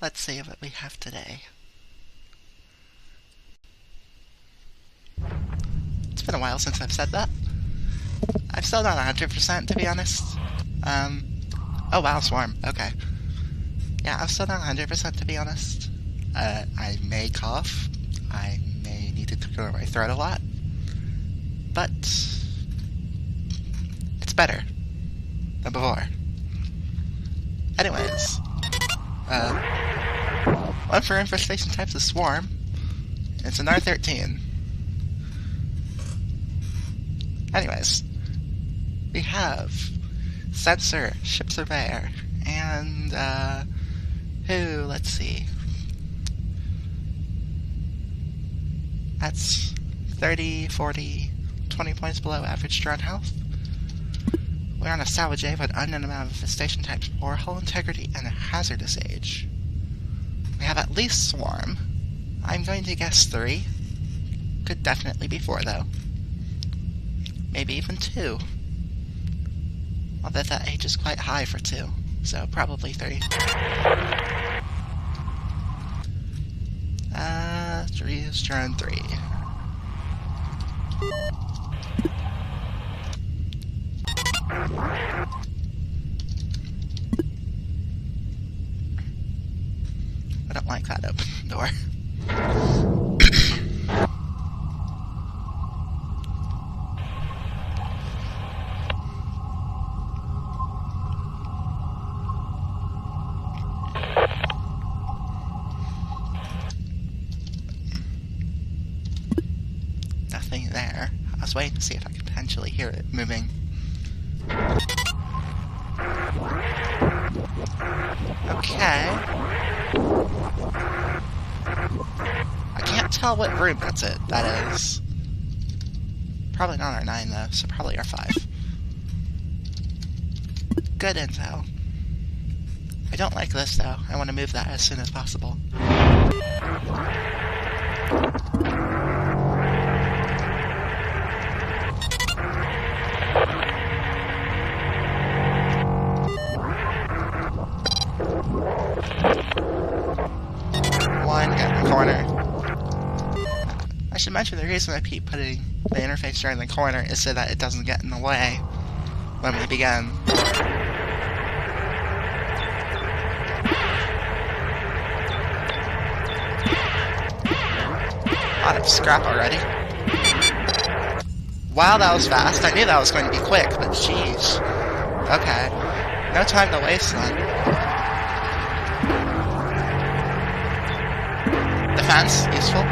let's see what we have today. It's been a while since I've said that. I've still not 100% to be honest. Oh wow, Swarm, okay. Yeah, I'm still not 100% to be honest. I may cough. I may need to clear my throat a lot. But it's better than before. Anyways, one for infestation types is Swarm. It's an R13. Anyways, we have Sensor, Ship Surveyor, and let's see. That's 30, 40, 20 points below average drone health. We're on a salvage age with an unknown amount of infestation types, poor hull integrity, and a hazardous age. We have at least Swarm. I'm going to guess 3. Could definitely be 4 though. Maybe even 2. Although that age is quite high for 2, so probably 3. 3 is drone 3. I don't like that open door. Nothing there. I was waiting to see if I could potentially hear it moving. Okay. I can't tell what room that is. Probably not R9 though, so probably R5. Good intel. I don't like this though. I want to move that as soon as possible. One in the corner. I should mention the reason I keep putting the interface during the corner is so that it doesn't get in the way when we begin. A lot of scrap already. Wow, that was fast. I knew that was going to be quick, but jeez. Okay. No time to waste then. Defense, useful.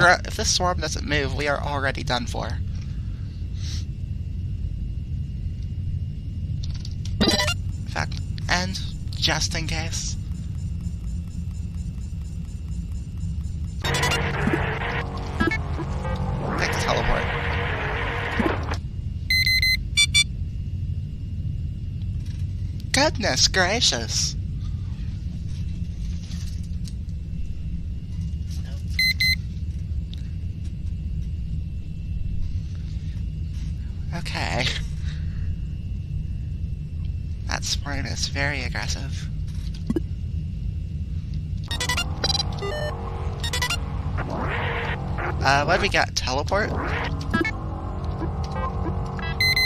If this swarm doesn't move, we are already done for. In fact, and just in case. Take the teleport. Goodness gracious. Okay. That swarm is very aggressive. What do we got? Teleport?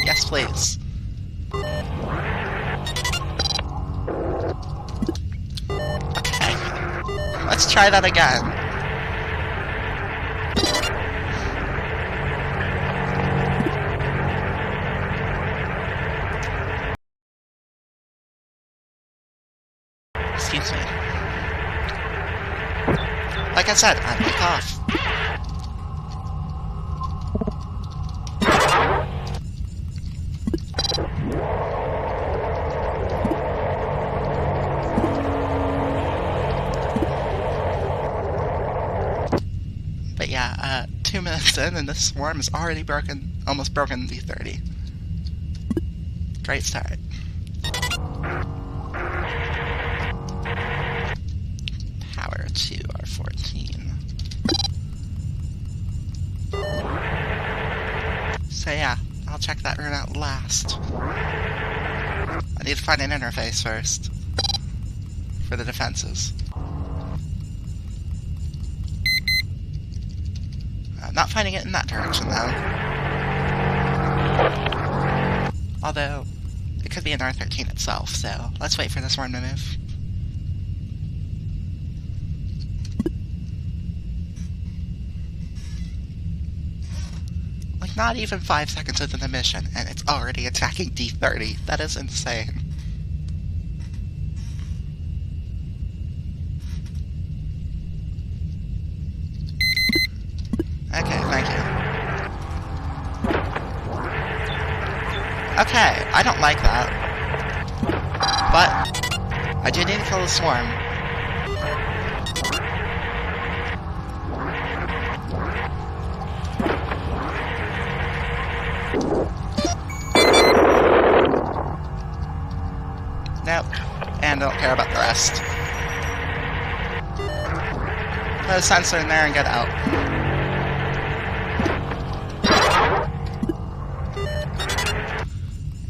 Yes, please. Okay. Let's try that again. Excuse me. Like I said, I may cough. But yeah, 2 minutes in and this swarm is already almost broken the 30. Great start. Power to R14. So yeah, I'll check that rune out last. I need to find an interface first for the defenses. I'm not finding it in that direction, though. Although, it could be in R13 itself, so let's wait for this worm to move. Like, not even 5 seconds into the mission, and it's already attacking D30. That is insane. Okay, thank you. Okay, I don't like that. But I do need to kill the swarm. Nope. And don't care about the rest. Put a sensor in there and get out.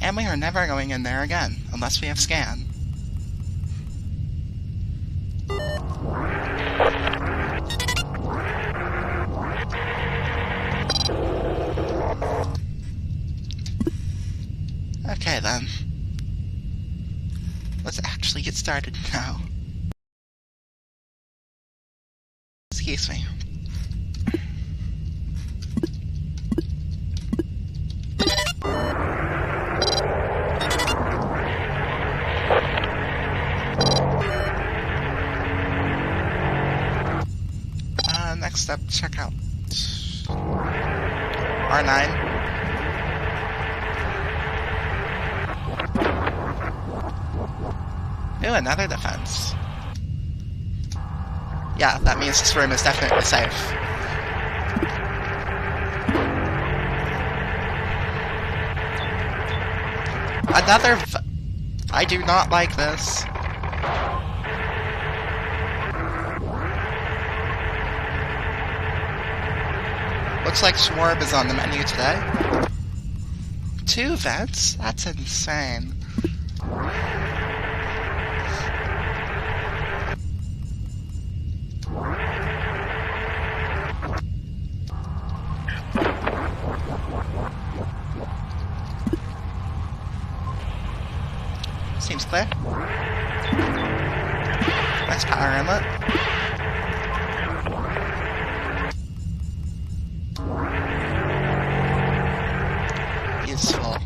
And we are never going in there again, unless we have scan. Okay then. Let's actually get started now. Excuse me. Next up, check out R9. Ooh, another defense. Yeah, that means this room is definitely safe. Another I do not like this. Looks like Schwarb is on the menu today. 2 vents? That's insane. Seems clear. Nice power inlet. Useful.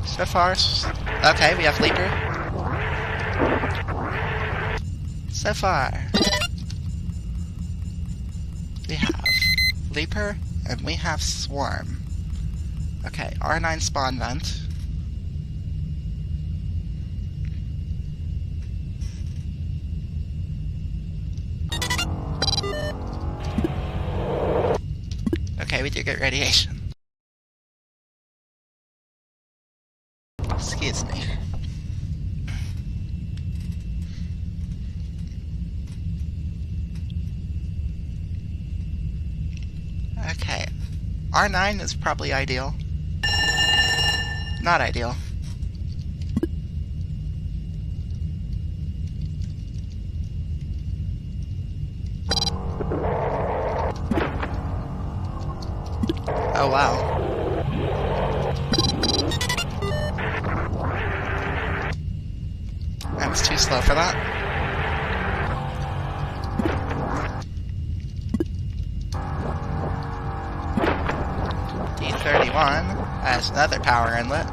So far, okay, we have Leaper. So far, we have Leaper and we have Swarm. Okay, R9 spawn vent. Okay, we do get radiation. Excuse me. Okay. R9 is probably ideal. Not ideal. Oh wow. I was too slow for that. D31 has another power inlet.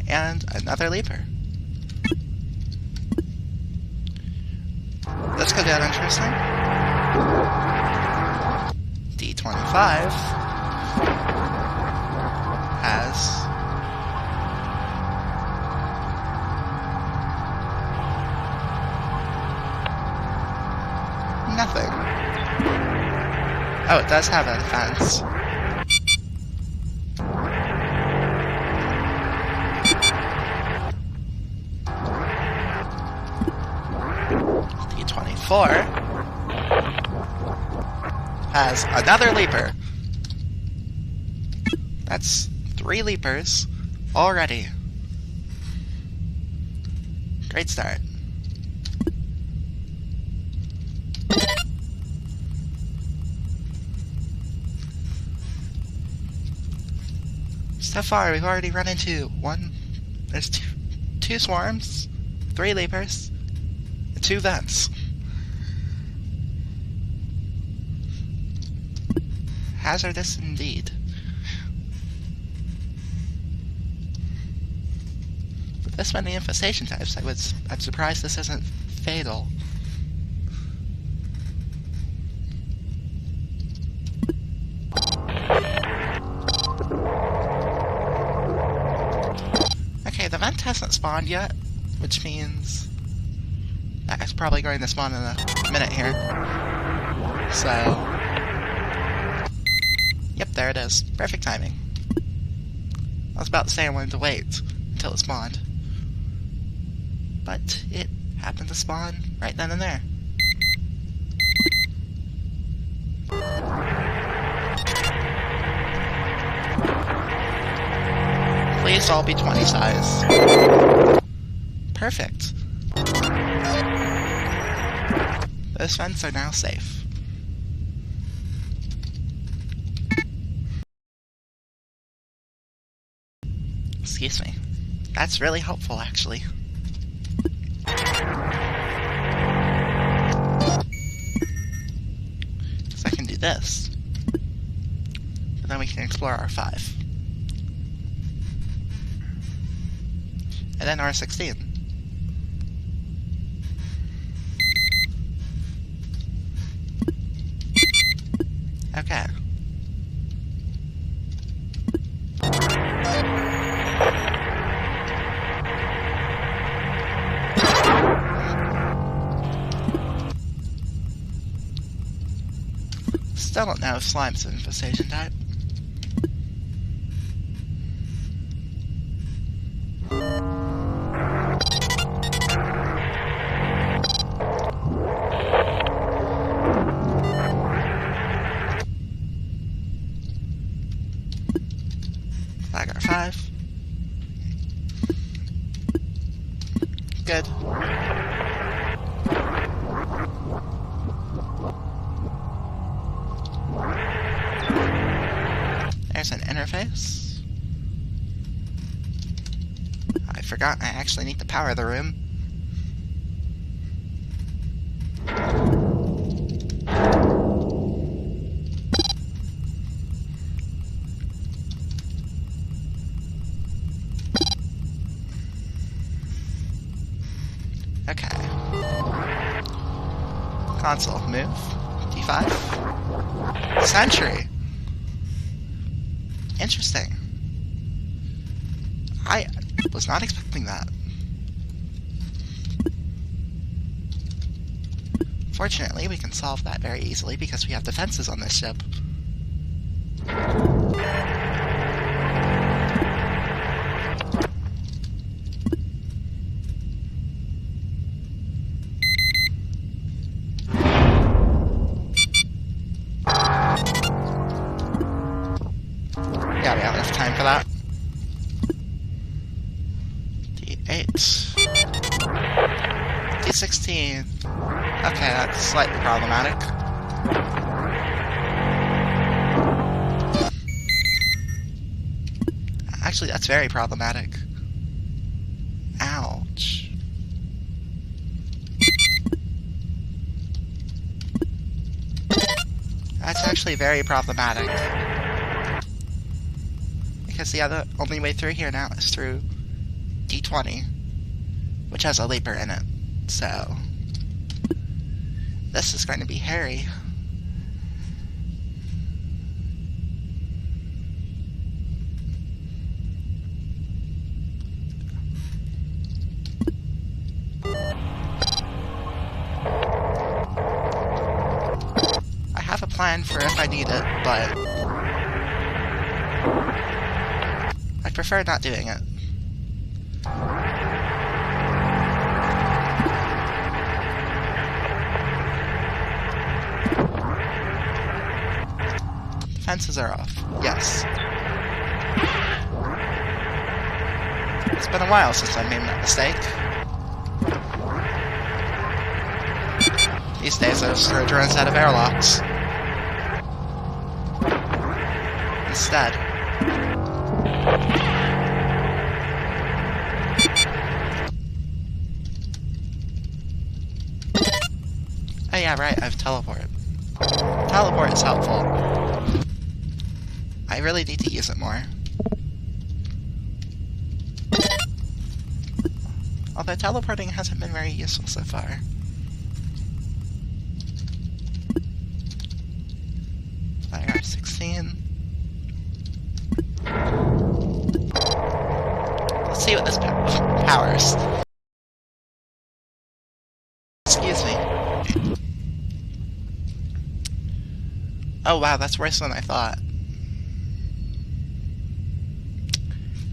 And another leaper. This could get interesting. D25 has nothing. Oh, it does have a defense. D24 has another leaper. That's 3 leapers already. Great start. So far, we've already run into there's two swarms, 3 leapers, and 2 vents. Hazardous indeed. With this many infestation types, I'm surprised this isn't fatal. Okay, the vent hasn't spawned yet, which means that guy's probably going to spawn in a minute here. So, yep, there it is. Perfect timing. I was about to say I wanted to wait until it spawned, but it happened to spawn right then and there. Please all be 20 size. Perfect. Those vents are now safe. Excuse me. That's really helpful, actually. So I can do this. And then we can explore R5. And then R16. Okay. Still don't know if slime's an infestation type. Flag R5. Good. There's an interface. I forgot I actually need to power the room. Okay. Console, move. D5. Sentry. Interesting. I was not expecting that. Fortunately, we can solve that very easily because we have defenses on this ship. Yeah, we have enough time for that. D8. D16. Okay, that's slightly problematic. Actually, that's very problematic. Ouch. That's actually very problematic. Because the only way through here now is through D20, which has a leaper in it. So, this is going to be hairy. I have a plan for if I need it, but I prefer not doing it. Fences are off. Yes. It's been a while since I made that mistake. These days I just throw drones out of airlocks. Instead. Oh yeah, right, I have teleport. Teleport is helpful. I really need to use it more. Although teleporting hasn't been very useful so far. I got 16. Let's see what this powers. Excuse me. Oh wow, that's worse than I thought.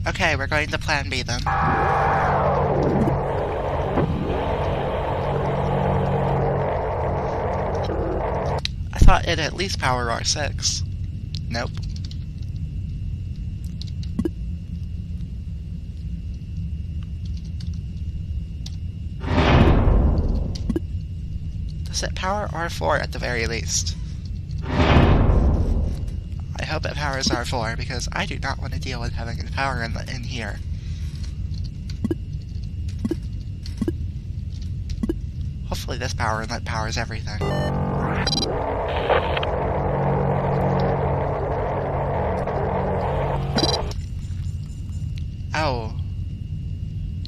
Okay, we're going to plan B then. I thought it'd at least power R6. Nope. Does it power R4 at the very least? I hope it powers R4, because I do not want to deal with having a power inlet in here. Hopefully this power inlet powers everything. Oh.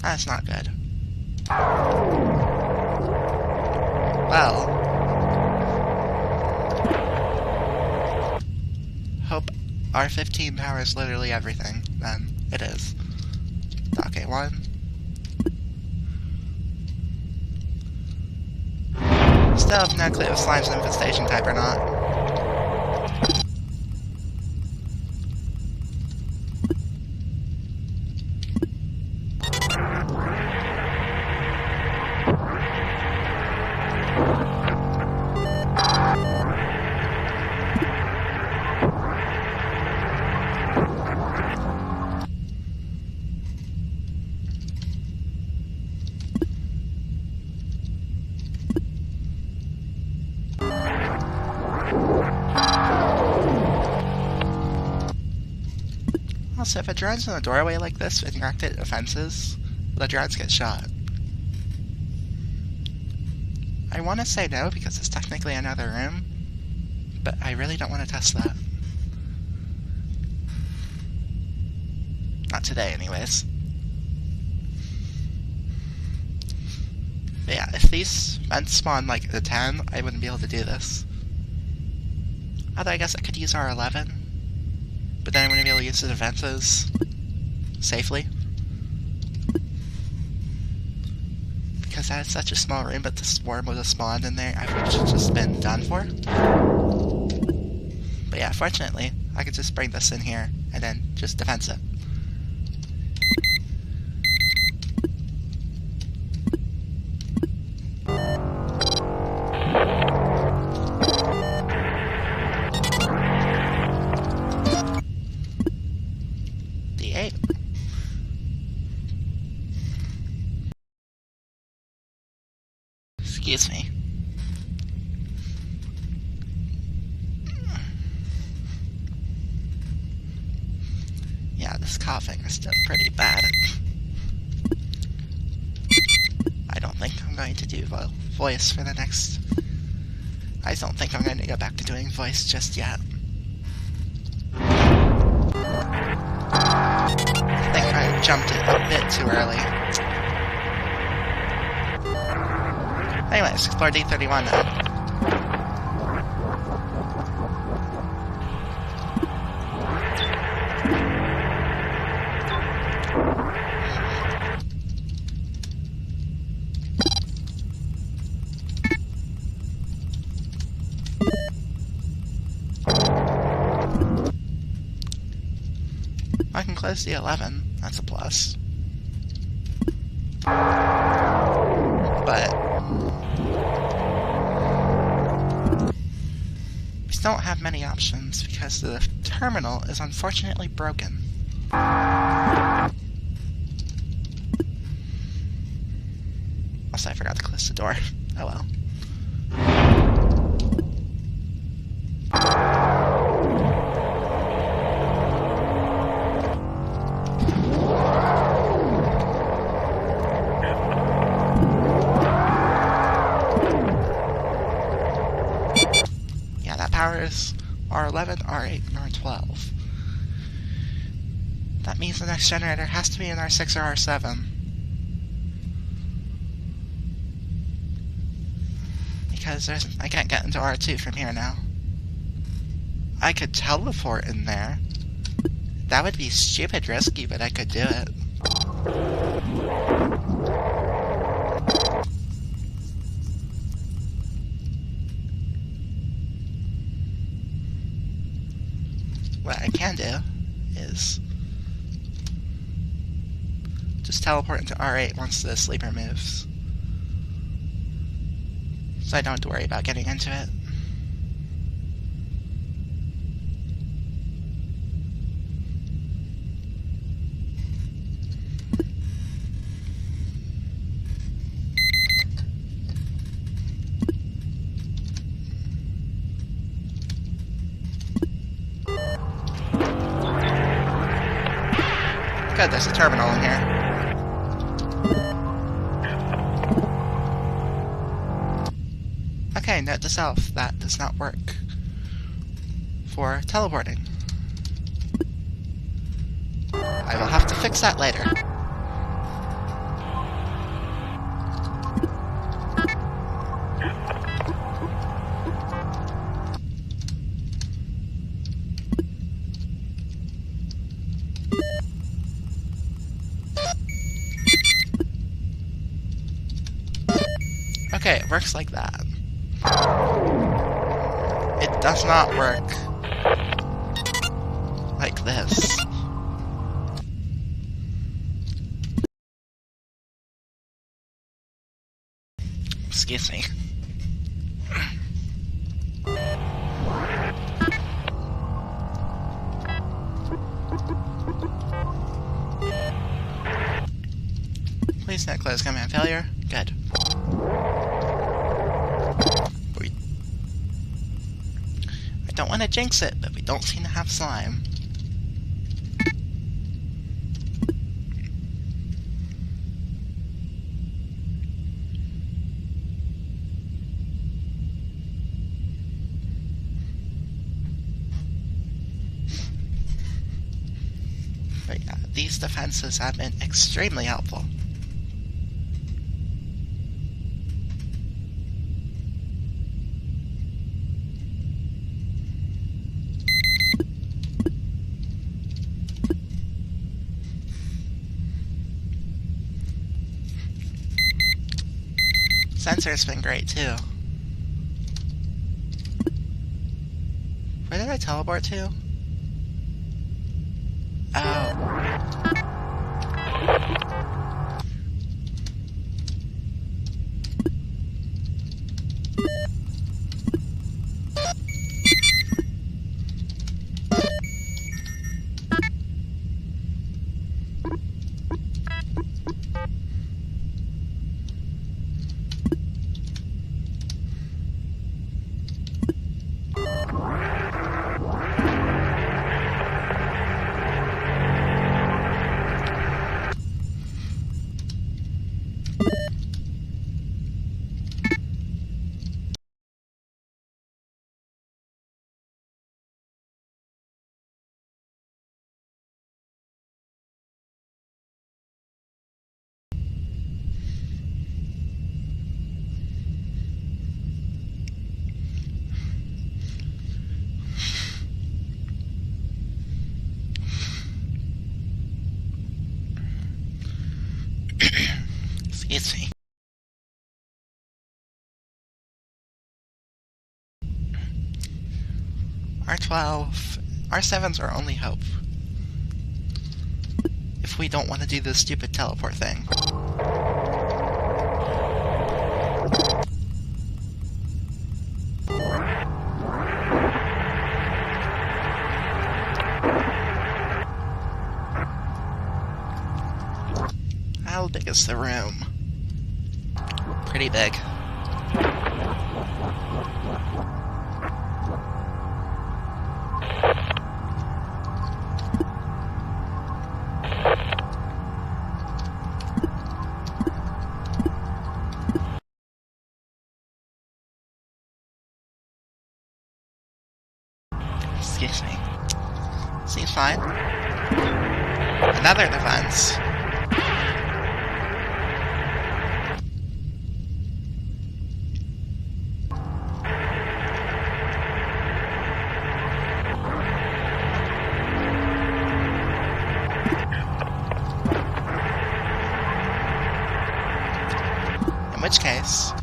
That's not good. Well. Hope R15 powers literally everything, then it is. Okay, 1. Still have no clue if slime's an infestation type or not. Also, if a drone's in a doorway like this and you're active at defenses, the drones get shot. I want to say no because it's technically another room, but I really don't want to test that. Not today, anyways. But yeah, if these vents spawn like the 10, I wouldn't be able to do this. Although I guess I could use R11. But then I wouldn't be able to use the defenses safely. Because that is such a small room, but the swarm would have spawned in there, I would have just been done for. But yeah, fortunately, I could just bring this in here, and then just defense it. Excuse me. Yeah, this coughing is still pretty bad. I don't think I'm going to do voice for the next... I don't think I'm going to go back to doing voice just yet. I think I jumped it a bit too early. Anyways, explore D31 then. I can close D11, that's a plus. But don't have many options because the terminal is unfortunately broken. Also, I forgot to close the door. Oh well. Yeah, that powers R11, R8, and R12. That means the next generator has to be in R6 or R7. Because I can't get into R2 from here now. I could teleport in there. That would be stupid risky, but I could do it. What I can do is just teleport into R8 once the sleeper moves. So I don't have to worry about getting into it. Good, there's a terminal in here. Okay, note to self, that does not work for teleporting. I will have to fix that later. Okay, it works like that. It does not work like this. Excuse me. Please not close command failure. Good. I don't want to jinx it, but we don't seem to have slime. But yeah, these defenses have been extremely helpful. Sensor's been great too. Where did I teleport to? Oh. Excuse me. R12, R7's our only hope. If we don't want to do this stupid teleport thing. How big is the room? Pretty big. Excuse me. Seems fine. Another defense. In which case,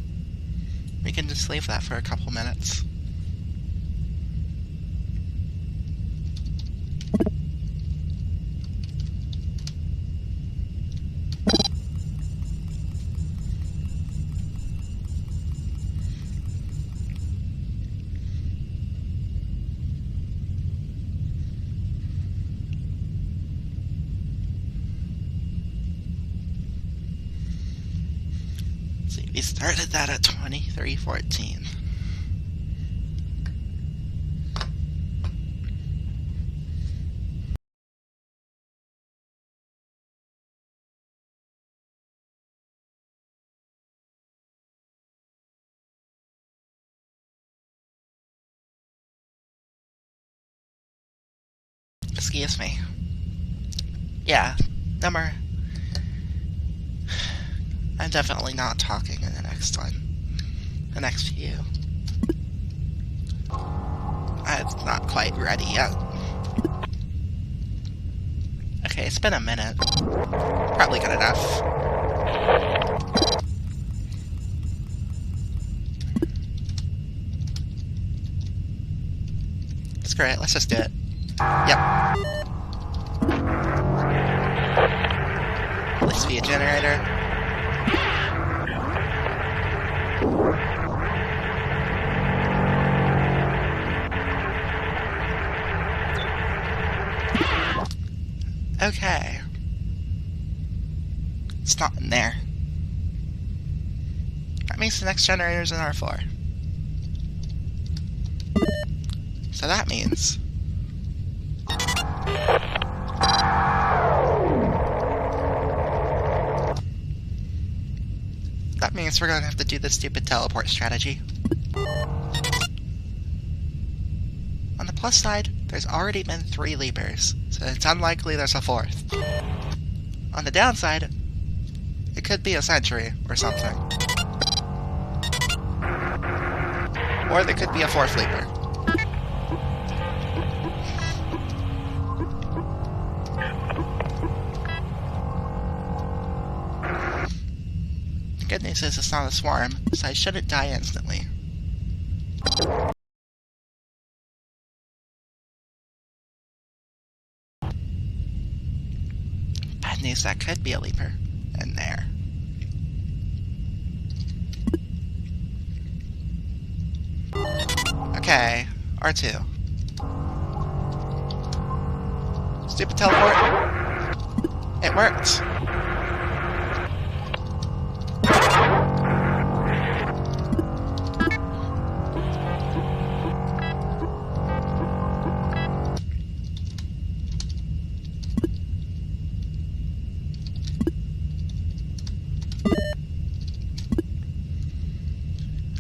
we can just leave that for a couple minutes. See, we started that at 23:14. Excuse me. Yeah, number... I'm definitely not talking in the next one. The next few. I'm not quite ready yet. Okay, it's been a minute. Probably good enough. Screw it, let's just do it. Yep. At least be a generator. Okay. It's not in there. That means the next generator's in R4. So that means... that means we're going to have to do the stupid teleport strategy. On the plus side, there's already been 3 leapers, so it's unlikely there's a 4th. On the downside, it could be a sentry or something. Or there could be a 4th leaper. The good news is it's not a swarm, so I shouldn't die instantly. Bad news, that could be a leaper. In there. Okay, R2. Stupid teleport. It worked.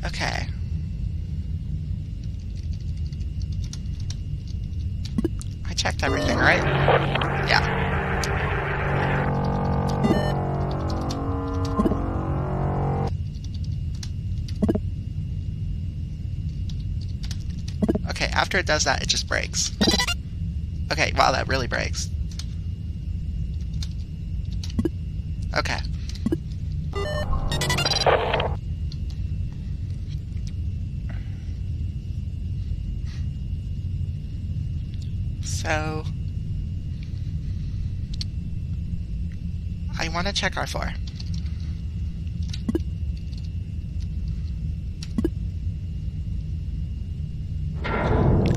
Okay. I checked everything, right? Yeah. Okay, after it does that, it just breaks. Okay, wow, that really breaks. Okay. So, I want to check R4.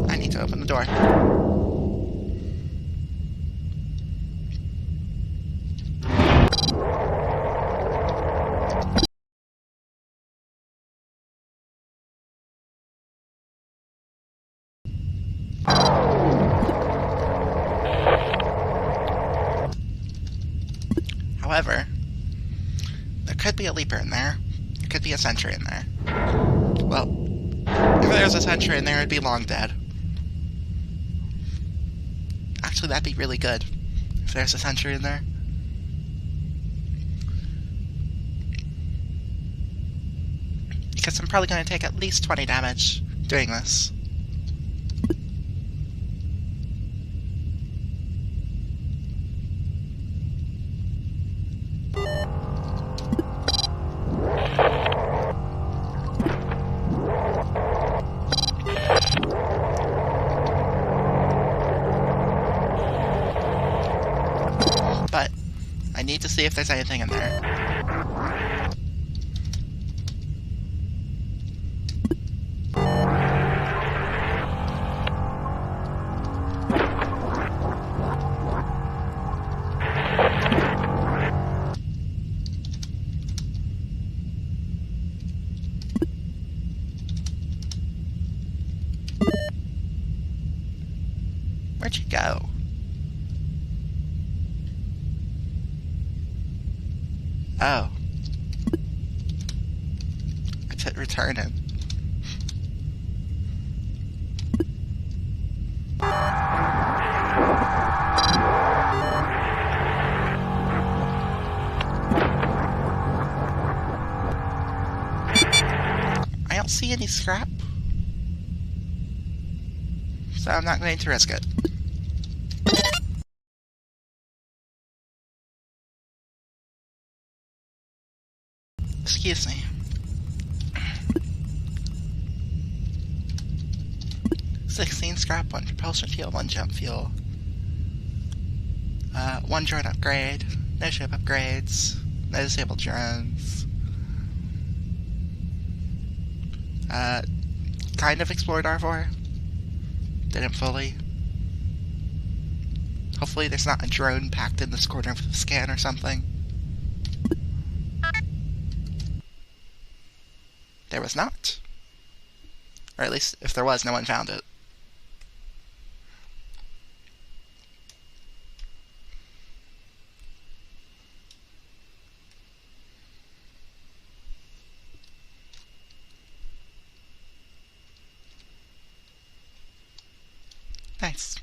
I need to open the door. There could be a leaper in there. There could be a sentry in there. Well, if there's a sentry in there, it'd be long dead. Actually, that'd be really good if there's a sentry in there. Because I'm probably going to take at least 20 damage doing this. But I need to see if there's anything in there. Where'd you go? Oh. I put return in. I don't see any scrap, so I'm not going to risk it. Excuse me. 16 scrap, 1 propulsion fuel, 1 jump fuel. 1 drone upgrade, no ship upgrades, no disabled drones. Kind of explored R4. Didn't fully. Hopefully there's not a drone packed in this corner with a scan or something. There was not. Or at least, if there was, no one found it. Nice.